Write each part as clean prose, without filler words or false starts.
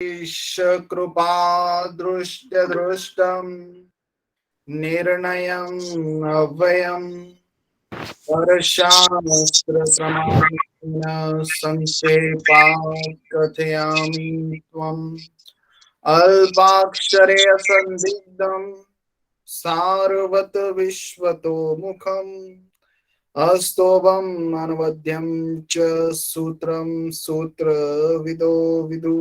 कृपा दृष्टम् निर्णयम् अव्ययम् वर्षास्त्रप्रमाणेन संक्षेपात् कथयामि त्वम् अल्पाक्षरे असन्दिग्धम् सारवत विश्वतो मुखम् अस्तोभम् अनवद्यं च सूत्रं सूत्रविदो विदु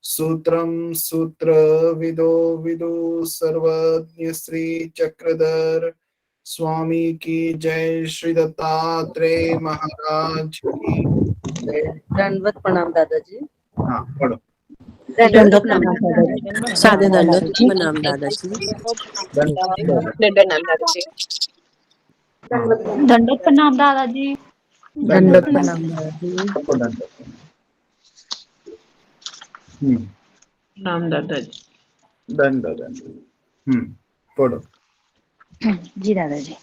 सूत्रं सूत्रविदो विदु सर्वज्ञ श्री चक्रधर स्वामी की जय। श्री दत्तात्रेय महाराज की जय। दंडवत प्रणाम दादाजी। हाँ पढ़ो। दंडवत प्रणाम दादाजी। सादे दंडवत प्रणाम दादाजी। दंडवत दादाजी। दंडवत प्रणाम दादाजी। दंडवत प्रणाम दादाजी। प्रणाम दादाजी। दंड दंड। पढ़ो। जी दादाजी।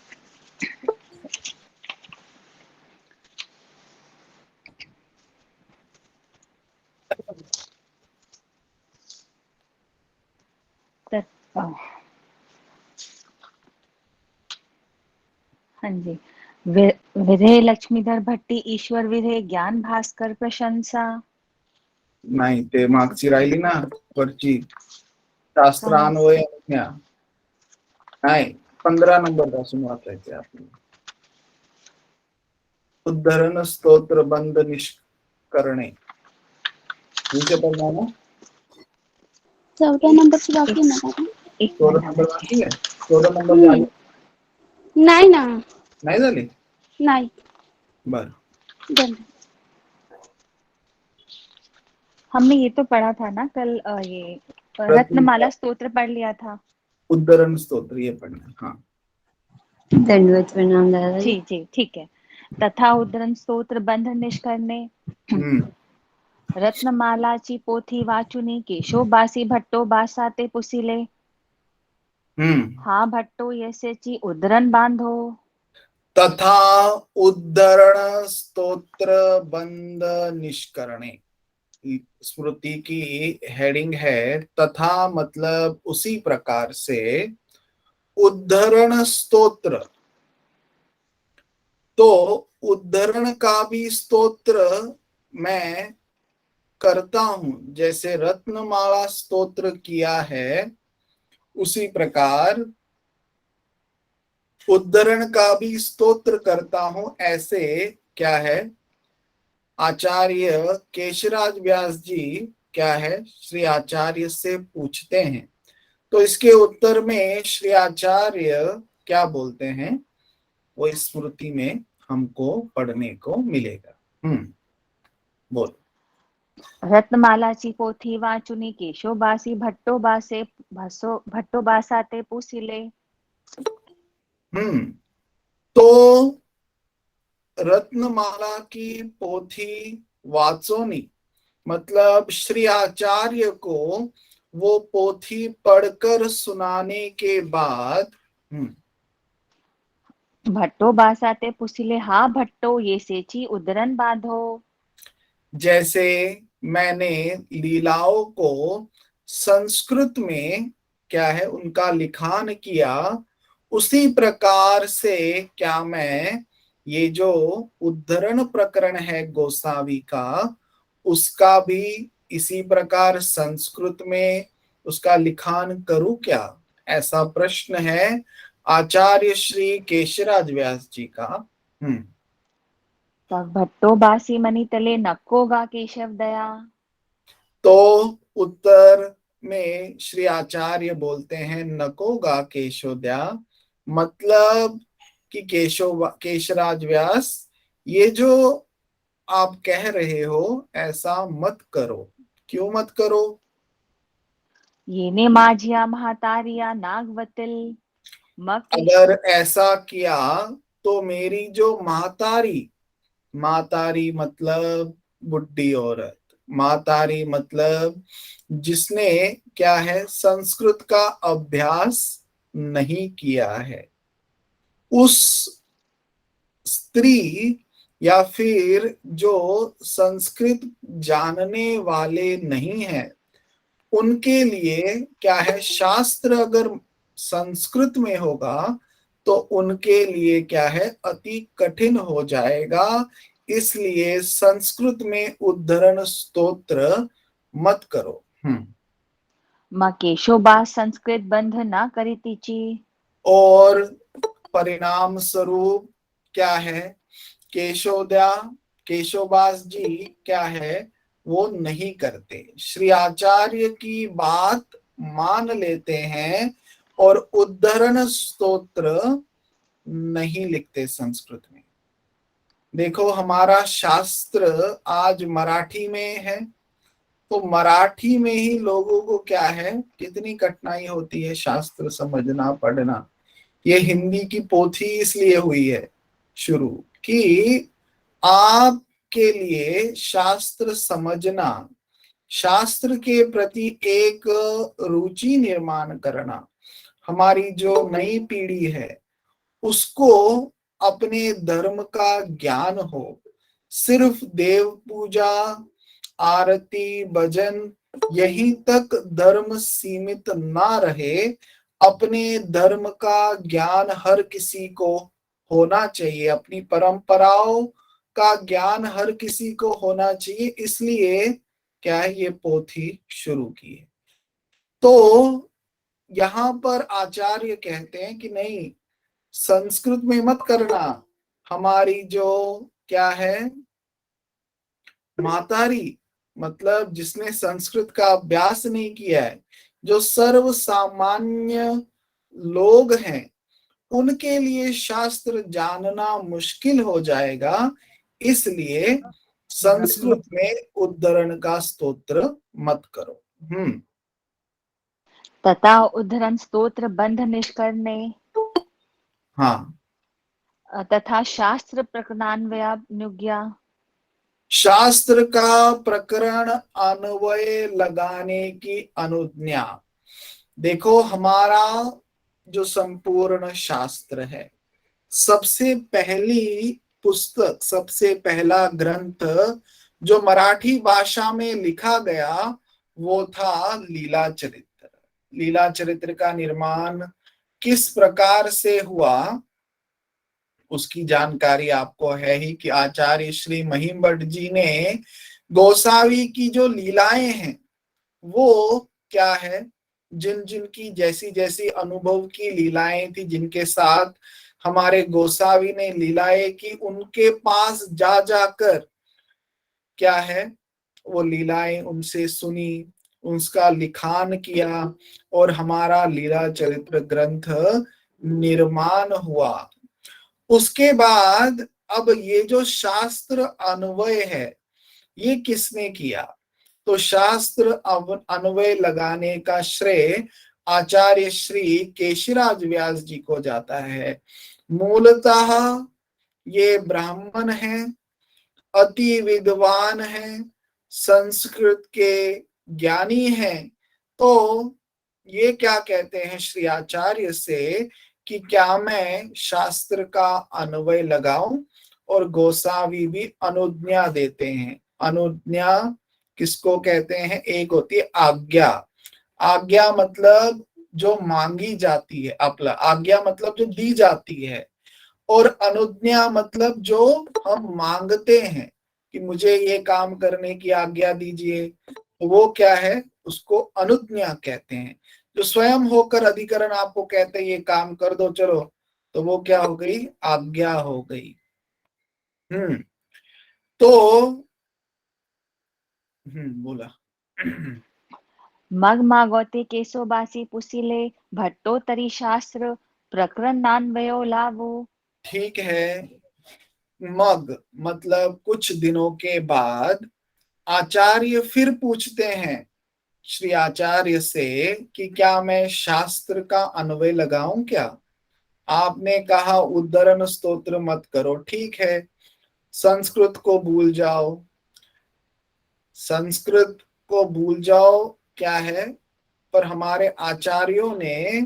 हाँ जी। विधे लक्ष्मीधर भट्टी ईश्वर विधे ज्ञान भास्कर प्रशंसा। नाही ते मागची राहिली ना वरची शास्त्रान्वय नाही 15 नंबर पासून वाचायचे आपल्याला. उद्धरण स्तोत्र बंद निष्करणे विषय पडणार ना. 14 नंबरची बाकी आहे ना. 14 नंबर बाकी आहे. 14 नंबर झाली नाही ना. नाही झाली. नाही. बर हमने ये तो पढ़ा था ना कल, ये रत्नमाला स्तोत्र पढ़ लिया था। उद्धरण स्तोत्र ये पढ़ना. हाँ दंडवत प्रणाम दादाजी। जी जी ठीक है। तथा उद्धरण स्तोत्र बंध निष्करणे रत्नमालाची पोथी वाचुनी केशोबासी भट्टो बासा ते पुसिले. हा भट्टो यसेची उद्धरण बांधो. तथा उद्धरण स्तोत्र बंद निष्करणे. स्मृति की हेडिंग है तथा मतलब उसी प्रकार से उद्धरण स्तोत्र. तो उद्धरण का भी स्तोत्र मैं करता हूं जैसे रत्नमाला स्तोत्र किया है उसी प्रकार उद्धरण का भी स्तोत्र करता हूं. ऐसे क्या है आचार्य केशराज व्यास जी क्या है श्री आचार्य से पूछते हैं. तो इसके उत्तर में श्री आचार्य क्या बोलते हैं वो इस स्मृति में हमको पढ़ने को मिलेगा. बोल. रत्नमालाची पोथी वाचुनी केशोबासी भट्टो बासा ते पुसिले. तो रत्नमाला की पोथी वाचोनी मतलब श्री आचार्य को वो पोथी पढ़कर सुनाने के बाद भट्टो बासा ते पुसिले. हा भट्टो ये सेची उद्धरण बांधो. जैसे मैंने लीलाओं को संस्कृत में क्या है उनका लिखान किया उसी प्रकार से क्या मैं ये जो उद्धरण प्रकरण है गोसावी का उसका भी इसी प्रकार संस्कृत में उसका लिखान करूं क्या. ऐसा प्रश्न है आचार्य श्री केशराज व्यास जी का. भट्टो बासी मनी तले नकोगा केशव दया. तो उत्तर में श्री आचार्य बोलते हैं नकोगा केशोदया मतलब कि केशराज व्यास ये जो आप कह रहे हो ऐसा मत करो. क्यों मत करो. ये ने माझिया महातारिया नागवतिल. अगर ऐसा किया तो मेरी जो मातारी मतलब बुढ़ी औरत. मातारी मतलब जिसने क्या है संस्कृत का अभ्यास नहीं किया है उस स्त्री या फिर जो संस्कृत जानने वाले नहीं है उनके लिए क्या है, शास्त्र अगर संस्कृत में होगा तो उनके लिए क्या है, अति कठिन हो जाएगा। इसलिए संस्कृत में उद्धरण स्तोत्र मत करो। माँ केशोबा संस्कृत बंध ना करीतीची। और परिणाम स्वरूप क्या है, केशोबास जी क्या है, वो नहीं करते, श्री आचार्य की बात मान लेते हैं और उद्धरण स्तोत्र नहीं लिखते संस्कृत में। देखो हमारा शास्त्र आज मराठी में है, तो मराठी में ही लोगों को क्या है, कितनी कठिनाई होती है शास्त्र समझना पढ़ना। ये हिंदी की पोथी इसलिए हुई है शुरू कि आपके लिए शास्त्र समझना, शास्त्र के प्रति एक रुचि निर्माण करना, हमारी जो नई पीढ़ी है उसको अपने धर्म का ज्ञान हो। सिर्फ देव पूजा, आरती, भजन यहीं तक धर्म सीमित ना रहे, अपने धर्म का ज्ञान हर किसी को होना चाहिए, अपनी परंपराओं का ज्ञान हर किसी को होना चाहिए। इसलिए क्या है, ये पोथी शुरू की है। तो यहाँ पर आचार्य कहते हैं कि नहीं, संस्कृत में मत करना। हमारी जो क्या है, मातारी, मतलब जिसने संस्कृत का अभ्यास नहीं किया है, जो सर्व सामान्य लोग हैं, उनके लिए शास्त्र जानना मुश्किल हो जाएगा। इसलिए संस्कृत में उद्धरण का स्तोत्र मत करो। तथा उद्धरण स्तोत्र बंध निष्करणे। हाँ, तथा शास्त्र प्रकरणान्वयानुज्ञा। शास्त्र का प्रकरण अन्वय लगाने की अनुज्ञा। देखो हमारा जो संपूर्ण शास्त्र है, सबसे पहली पुस्तक, सबसे पहला ग्रंथ जो मराठी भाषा में लिखा गया वो था लीला चरित्र। लीला चरित्र का निर्माण किस प्रकार से हुआ उसकी जानकारी आपको है ही कि आचार्य श्री महिम भट्ट जी ने गोसावी की जो लीलाएं हैं वो क्या है, जिन जिन की जैसी जैसी अनुभव की लीलाएं थी, जिनके साथ हमारे गोसावी ने लीलाएं की, उनके पास जा जाकर क्या है, वो लीलाएं उनसे सुनी, उसका लिखान किया और हमारा लीला चरित्र ग्रंथ निर्माण हुआ। उसके बाद अब ये जो शास्त्र अन्वय है ये किसने किया, तो शास्त्र अन्वय लगाने का श्रेय आचार्य श्री केशिराज व्यास जी को जाता है। मूलतः ये ब्राह्मण हैं, अति विद्वान हैं, संस्कृत के ज्ञानी हैं। तो ये क्या कहते हैं श्री आचार्य से कि क्या मैं शास्त्र का अन्वय लगाऊं, और गोसावी भी अनुज्ञा देते हैं। अनुज्ञा किसको कहते हैं, एक होती है आज्ञा। आज्ञा मतलब जो मांगी जाती है, अपला आज्ञा मतलब जो दी जाती है, और अनुज्ञा मतलब जो हम मांगते हैं कि मुझे ये काम करने की आज्ञा दीजिए, तो वो क्या है, उसको अनुज्ञा कहते हैं। जो स्वयं होकर अधिकरण आपको कहते हैं ये काम कर दो चलो, तो वो क्या हो गई, आज्ञा हो गई। तो बोला मग मागोते केशोबासी पुसिले भट्टोत्तरी शास्त्र प्रकरणान्वयो लावो। ठीक है, मग मतलब कुछ दिनों के बाद आचार्य फिर पूछते हैं श्री आचार्य से कि क्या मैं शास्त्र का अन्वय लगाऊं क्या। आपने कहा उद्धरण स्तोत्र मत करो, ठीक है, संस्कृत को भूल जाओ, संस्कृत को भूल जाओ क्या है, पर हमारे आचार्यों ने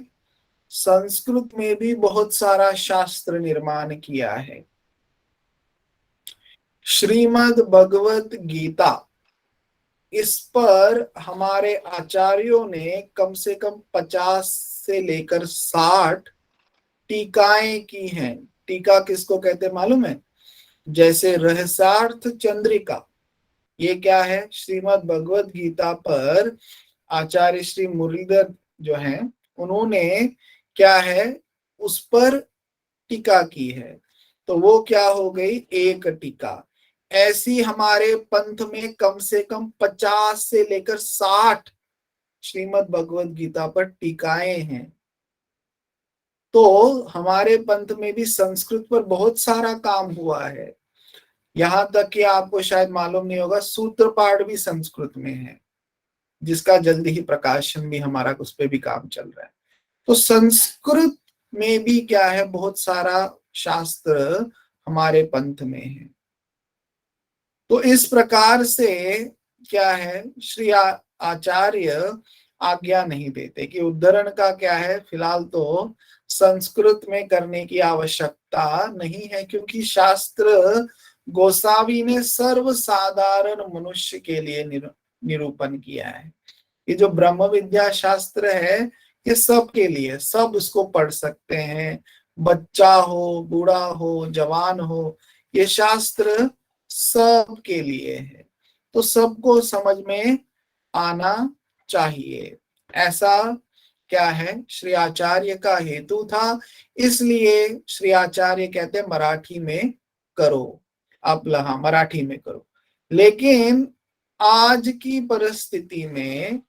संस्कृत में भी बहुत सारा शास्त्र निर्माण किया है। श्रीमद् भगवत गीता इस पर हमारे आचार्यों ने कम से कम 50 से लेकर 60 टीकाएं की हैं। टीका किसको कहते हैं मालूम है? जैसे रहस्यार्थ चंद्रिका, ये क्या है? श्रीमद् भगवत गीता पर आचार्य श्री मुरलीधर जो हैं उन्होंने क्या है उस पर टीका की है, तो वो क्या हो गई? एक टीका। ऐसी हमारे पंथ में कम से कम 50 से लेकर 60 श्रीमद् भगवत गीता पर टीकाएं हैं। तो हमारे पंथ में भी संस्कृत पर बहुत सारा काम हुआ है। यहां तक कि आपको शायद मालूम नहीं होगा, सूत्र पाठ भी संस्कृत में है, जिसका जल्दी ही प्रकाशन भी हमारा उस पर भी काम चल रहा है। तो संस्कृत में भी क्या है, बहुत सारा शास्त्र हमारे पंथ में है। तो इस प्रकार से क्या है, श्री आचार्य आज्ञा नहीं देते कि उद्धरण का क्या है, फिलहाल तो संस्कृत में करने की आवश्यकता नहीं है, क्योंकि शास्त्र गोसावी ने सर्वसाधारण मनुष्य के लिए निरूपण किया है। ये जो ब्रह्म विद्या शास्त्र है ये सब के लिए, सब इसको पढ़ सकते हैं, बच्चा हो, बूढ़ा हो, जवान हो, ये शास्त्र सब के लिए है। तो सबको समझ में आना चाहिए, ऐसा क्या है श्री आचार्य का हेतु था। इसलिए श्री आचार्य कहते हैं मराठी में करो, आप हाँ मराठी में करो। लेकिन आज की परिस्थिति में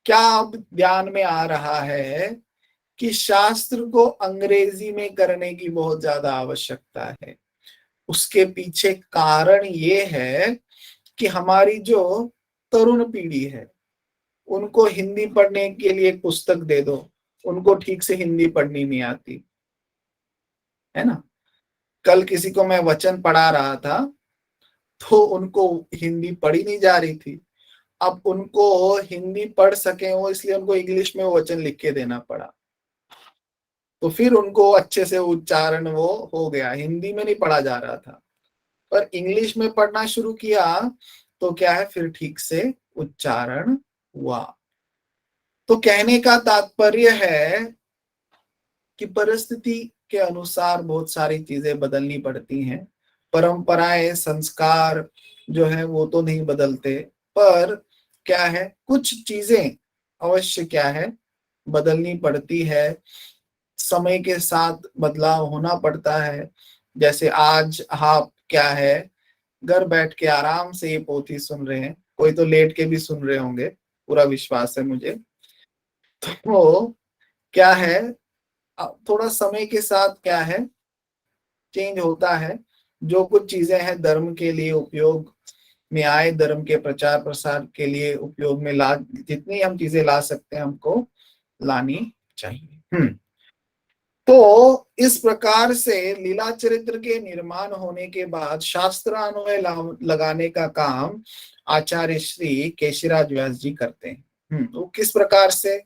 क्या अब ध्यान में आ रहा है कि शास्त्र को अंग्रेजी में करने की बहुत ज्यादा आवश्यकता है। उसके पीछे कारण ये है कि हमारी जो तरुण पीढ़ी है उनको हिंदी पढ़ने के लिए एक पुस्तक दे दो, उनको ठीक से हिंदी पढ़नी नहीं आती है ना। कल किसी को मैं वचन पढ़ा रहा था तो उनको हिंदी पढ़ी नहीं जा रही थी। अब उनको हिंदी पढ़ सके वो, इसलिए उनको इंग्लिश में वो वचन लिख के देना पड़ा। तो फिर उनको अच्छे से उच्चारण वो हो गया, हिंदी में नहीं पढ़ा जा रहा था, पर इंग्लिश में पढ़ना शुरू किया तो क्या है, फिर ठीक से उच्चारण हुआ। तो कहने का तात्पर्य है कि परिस्थिति के अनुसार बहुत सारी चीजें बदलनी पड़ती हैं। परंपराएं, संस्कार जो है वो तो नहीं बदलते, पर क्या है कुछ चीजें अवश्य क्या है बदलनी पड़ती है, समय के साथ बदलाव होना पड़ता है। जैसे आज आप क्या है घर बैठ के आराम से ये पोथी सुन रहे हैं, कोई तो लेट के भी सुन रहे होंगे, पूरा विश्वास है मुझे। तो क्या है थोड़ा समय के साथ क्या है चेंज होता है। जो कुछ चीजें हैं धर्म के लिए उपयोग में आए, धर्म के प्रचार प्रसार के लिए उपयोग में ला, जितनी हम चीजें ला सकते हैं हमको लानी चाहिए। तो इस प्रकार से लीला चरित्र के निर्माण होने के बाद शास्त्रान्वय लगाने का काम आचार्य श्री केशिराज व्यास जी करते हैं। तो किस प्रकार से?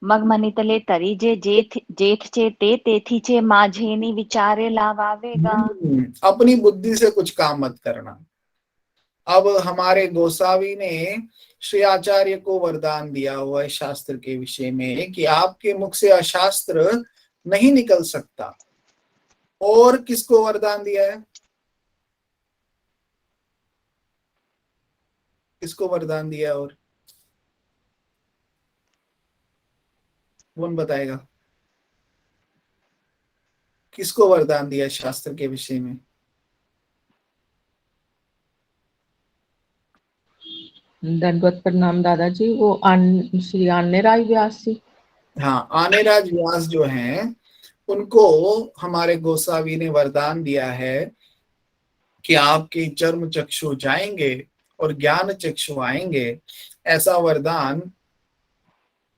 मग मनितले तरी जे जेठ चे तेथी चे माझेनी विचारे लावावेगा। अपनी बुद्धि से कुछ काम मत करना। अब हमारे गोसावी ने श्री आचार्य को वरदान दिया हुआ है शास्त्र के विषय में कि आपके मुख से अशास्त्र नहीं निकल सकता। और किसको वरदान दिया है? किसको वरदान दिया? और कौन बताएगा किसको वरदान दिया शास्त्र के विषय में? दंडवत प्रणाम दादाजी। वो श्री आनेराज व्यास जी। हाँ, आनेराज व्यास जो हैं उनको हमारे गोसावी ने वरदान दिया है कि आपके चर्म चक्षु जाएंगे और ज्ञान चक्षु आएंगे। ऐसा वरदान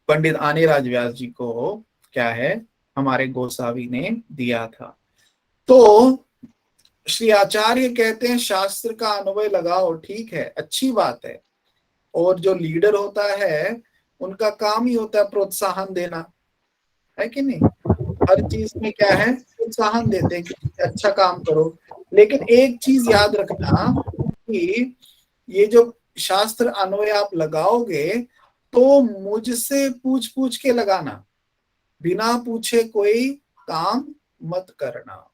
पंडित आनेराज व्यास जी को क्या है हमारे गोसावी ने दिया था। तो श्री आचार्य कहते हैं शास्त्र का अन्वय लगाओ, ठीक है, अच्छी बात है। और जो लीडर होता है उनका काम ही होता है प्रोत्साहन देना, है कि नहीं? हर चीज में क्या है प्रोत्साहन देते हैं कि अच्छा काम करो। लेकिन एक चीज याद रखना, कि ये जो शास्त्र अन्वय आप लगाओगे तो मुझसे पूछ पूछ के लगाना, बिना पूछे कोई काम मत करना।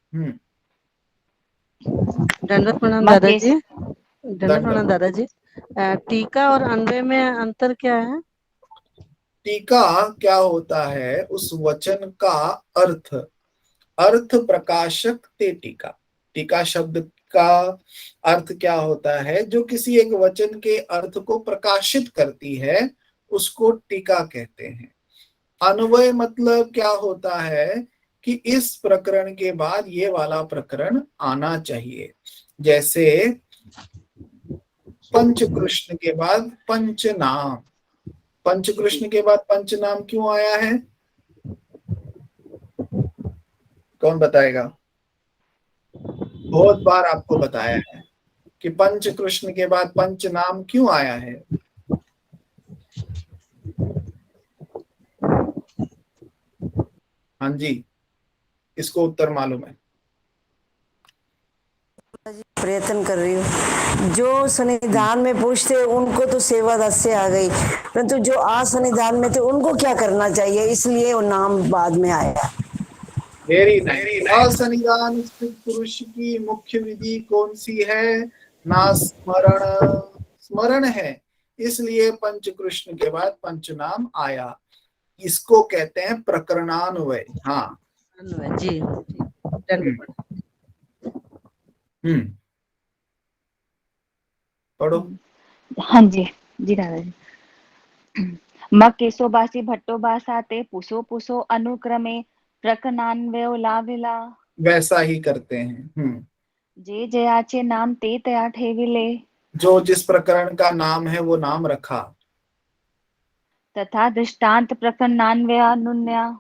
दंडवत प्रणाम माँ दादाजी। केस दंडवत प्रणाम दादाजी। टीका और अन्वय में अंतर क्या है? टीका क्या होता है, उस वचन का अर्थ, अर्थ प्रकाशक ते टीका। टीका शब्द का अर्थ क्या होता है, जो किसी एक वचन के अर्थ को प्रकाशित करती है, उसको टीका कहते हैं। अन्वय मतलब क्या होता है कि इस प्रकरण के बाद ये वाला प्रकरण आना चाहिए। जैसे पंच कृष्ण के बाद पंच नाम, पंच कृष्ण के बाद पंच नाम क्यों आया है, कौन बताएगा? बहुत बार आपको बताया है कि पंच कृष्ण के बाद पंच नाम क्यों आया है। हाँ जी, इसको उत्तर मालूम है? प्रयत्न कर रही हूँ। जो सन्निधान में पूछते उनको तो सेवा रस से आ गई, परंतु जो असन्निधान में थे उनको क्या करना चाहिए, इसलिए वो नाम बाद में आया। Very nice. असन्निधान स्थित पुरुष की मुख्य विधि कौन सी है? ना स्मरण, स्मरण है, इसलिए पंच कृष्ण के बाद पंच नाम आया। इसको कहते हैं प्रकरणान्वय। हाँ अन्वय जी। दंडवत प्रणाम। पढ़ो। हाँ जी जी दादाजी। मग केशोबासी भट्टोबासा ते पुसो पुसो अनुक्रमे प्रकरणान्वयो लाविला। वैसा ही करते हैं। जे जयाचे नाम ते तया ठेविले। जो जिस प्रकरण का नाम है वो नाम रखा। तथा दृष्टांत प्रकरणान्वयानुन्या।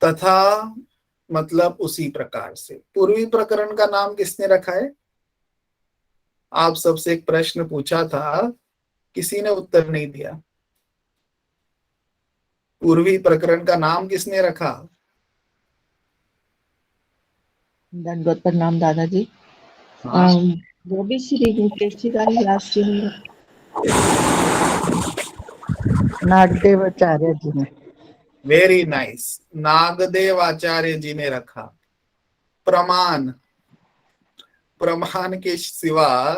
तथा मतलब उसी प्रकार से। पूर्वी प्रकरण का नाम किसने रखा है? आप सबसे एक प्रश्न पूछा था, किसी ने उत्तर नहीं दिया। पूर्वी प्रकरण का नाम किसने रखा? दंडवत प्रणाम दादाजी। हाँ। वो भी श्री केशरी व्यास जी ने। नागदेव आचार्य जी ने। वेरी नाइस, नागदेव आचार्य जी ने रखा। प्रमाण, प्रमाण के सिवा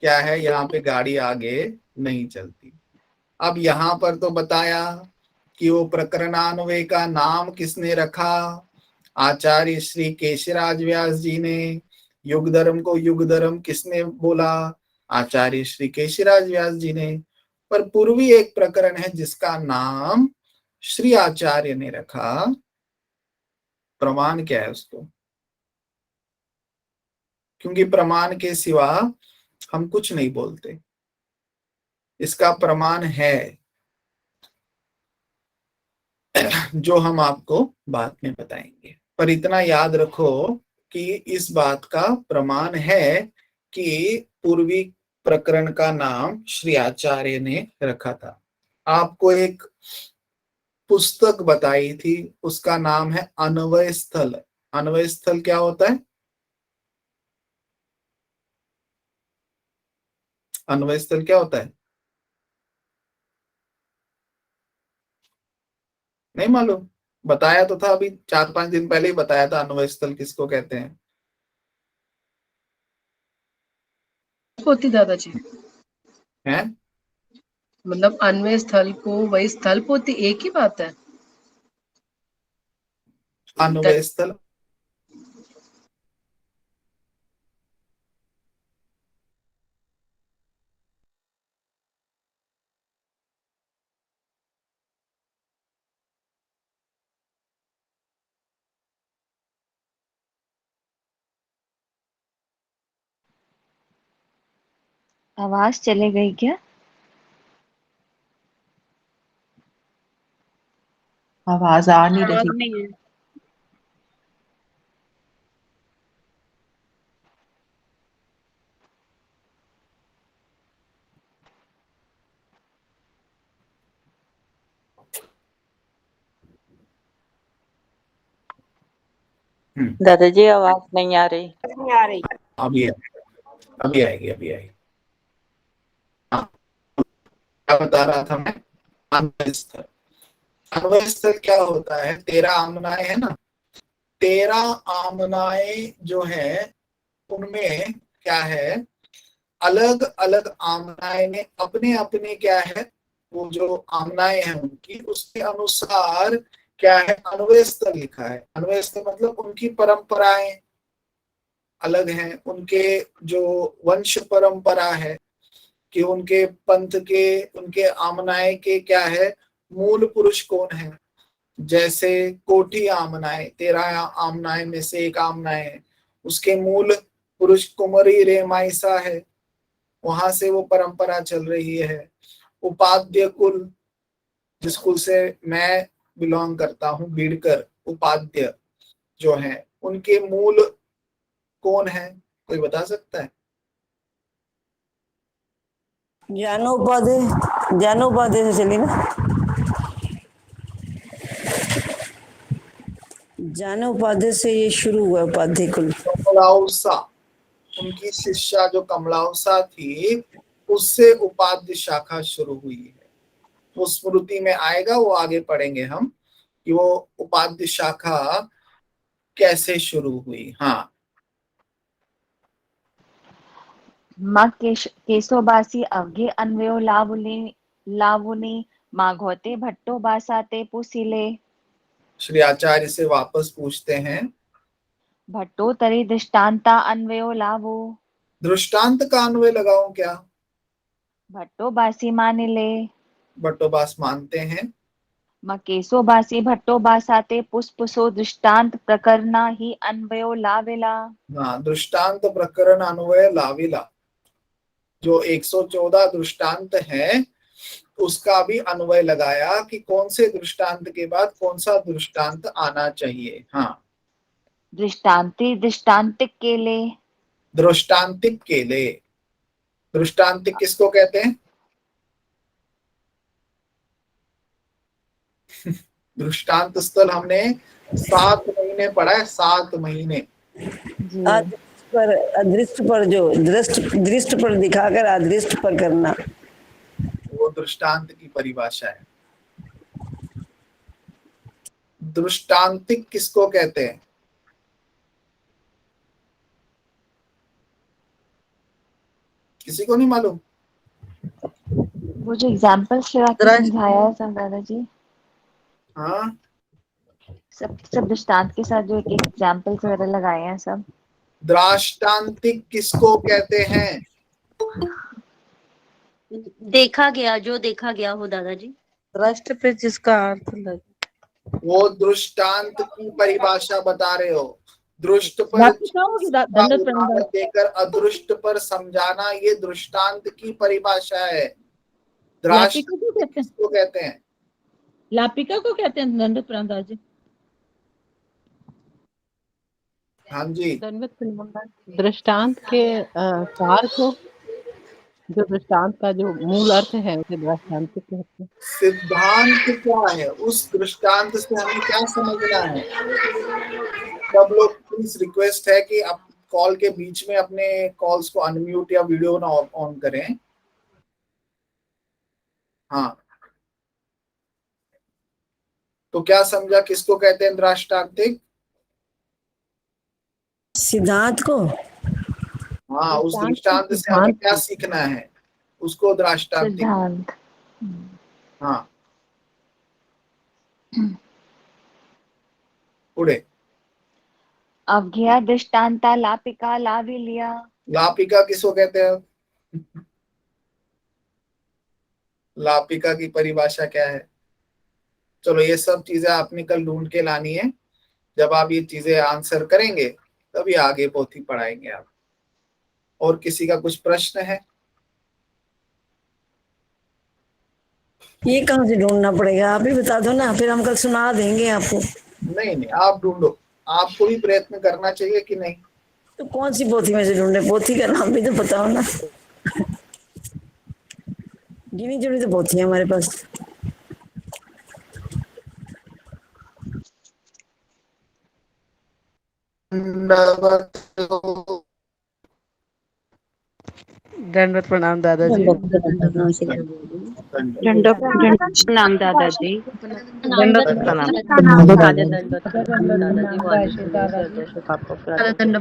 क्या है, यहाँ पे गाड़ी आगे नहीं चलती। अब यहाँ पर तो बताया कि वो प्रकरणान्वय का नाम किसने रखा, आचार्य श्री केशराज व्यास जी ने। युग धर्म को युग धर्म किसने बोला, आचार्य श्री केशराज व्यास जी ने। पर पूर्वी एक प्रकरण है जिसका नाम श्री आचार्य ने रखा। प्रमाण क्या है उसको, क्योंकि प्रमाण के सिवा हम कुछ नहीं बोलते। इसका प्रमाण है जो हम आपको बाद में बताएंगे। पर इतना याद रखो कि इस बात का प्रमाण है कि पूर्वी प्रकरण का नाम श्री आचार्य ने रखा था। आपको एक पुस्तक बताई थी, उसका नाम है अन्वय स्थल। अन्वय स्थल क्या होता है? अन्वय स्थल क्या होता है? नहीं मालूम? बताया तो था, अभी 4-5 दिन पहले ही बताया था अन्वय स्थल किसको कहते हैं। होती दादाजी, हैं? मतलब अन्वय स्थल को वही स्थल पोती एक ही बात है। अन्वय स्थल आवाज चले गई क्या? आवाज आ नहीं आवाज रही। नहीं है। दादाजी आवाज नहीं आ रही। अभी अभी आएगी, अभी आएगी। क्या बता रहा था मैं? अन्वय स्थल। अन्वय स्थल क्या होता है? 13 आमनाएं है ना, 13 आमनाएं जो है उनमें क्या है, अलग अलग आमनाएं ने अपने अपने क्या है, वो जो आमनाएं हैं उनकी उसके अनुसार क्या है, अन्वय स्थल लिखा है। अन्वय स्थल मतलब उनकी परंपराएं अलग हैं, उनके जो वंश परंपरा है कि उनके पंथ के, उनके आमनाए के क्या है, मूल पुरुष कौन है। जैसे कोठी आमनाए, 13 आमनाए में से एक आमनाए है, उसके मूल पुरुष कुमारी रेमाइसा है, वहां से वो परंपरा चल रही है। उपाध्य कुल, जिस कुल से मैं बिलोंग करता हूँ, बीड़कर उपाध्य जो है, उनके मूल कौन है, कोई बता सकता है? ज्ञानोपाध्याय, ज्ञानोपाध्याय से चली ना, ज्ञानोपाध्याय से ये शुरू हुआ उपाध्याय कुल। कमलाउसा, उनकी शिष्या जो कमलाउसा थी, उससे उपाध्य शाखा शुरू हुई है। वो स्मृति में आएगा, वो आगे पढ़ेंगे हम कि वो उपाध्य शाखा कैसे शुरू हुई। हाँ, माँ केशोबासी अवघे अन्वयो लावुनी माघोते भट्टो बासाते पुसिले। श्री आचार्य से वापस पूछते हैं, भट्टो तरी दृष्टांता अन्वयो लावो। दृष्टांत का अन्वय लगाऊं क्या? भट्टो बासी मानिले। भट्टोबास मानते हैं। मकेसो बासी भट्टो बासाते पुष्पसो दृष्टांत प्रकरणा ही अन्वयो लावेला। हाँ, दृष्टांत प्रकरण अन्वय लाविला, जो 114 दृष्टांत है उसका भी अन्वय लगाया कि कौन से दृष्टांत के बाद कौन सा दृष्टांत आना चाहिए। हाँ, दृष्टांति दृष्टांतिक केले। दृष्टांतिक केले, दृष्टांतिक किसको कहते हैं? दृष्टांत स्थल हमने 7 महीने पढ़ा है, 7 महीने। अदृष्ट पर जो दृष्ट पर दिखाकर अदृष्ट पर करना, वो दृष्टांत की परिभाषा है। दृष्टांतिक किसको कहते हैं? किसी को नहीं मालूम? वो जो एग्जाम्पल्स लगा के समझाया है सब दादाजी, हाँ, सब दृष्टांत के साथ जो एक एग्जाम्पल्स वगैरह लगाए हैं सब। दृष्टांतिक किसको कहते हैं? देखा गया, जो देखा गया हो दादाजी। दृष्ट पे जिसका अर्थ लगे। वो दृष्टांत की परिभाषा बता रहे हो। दृष्ट पर उदाहरण देकर अदृष्ट पर समझाना, ये दृष्टांत की परिभाषा है। दृष्टांत किसको कहते हैं? लापिका को कहते हैं दंडवत प्रणाम दादाजी। हाँ जी, दृष्टांत के सार को, जो दृष्टांत का जो मूल अर्थ है उसे दृष्टांत कहते हैं। सिद्धांत क्या है, उस दृष्टांत से हमें क्या समझना है? सब लोग प्लीज रिक्वेस्ट है कि आप कॉल के बीच में अपने कॉल्स को अनम्यूट या वीडियो ना ऑन करें। हाँ, तो क्या समझा, किसको कहते हैं दृष्टांतिक? सिद्धांत को। हाँ, उस दृष्टांत से हमें क्या सीखना है, उसको दृष्टांतिक। हाँ, उड़े। अवघिया दृष्टांता लापिका लाविलिया। लापिका किसको कहते हैं? लापिका की परिभाषा क्या है? चलो, ये सब चीजें आपने कल ढूंढ के लानी है। जब आप ये चीजें आंसर करेंगे तभी आगे पोथी पढ़ाएंगे आप। और किसी का कुछ प्रश्न है? ये कहाँ से ढूंढना पड़ेगा, आप ही बता दो ना, फिर हम कल सुना देंगे आपको। नहीं, आप ढूंढो, आपको भी प्रयत्न करना चाहिए कि नहीं? तो कौन सी पोथी में से ढूंढे, पोथी का नाम भी तो बताओ ना। गिनी चुनी तो पोथी है हमारे पास। दंडवत प्रणाम दादाजी। दंडवत प्रणाम दादाजी। दंडवत प्रणाम दंडवत प्रणाम दादाजी। दादाजी वो आशीर्वाद दे, आपको प्रार्थना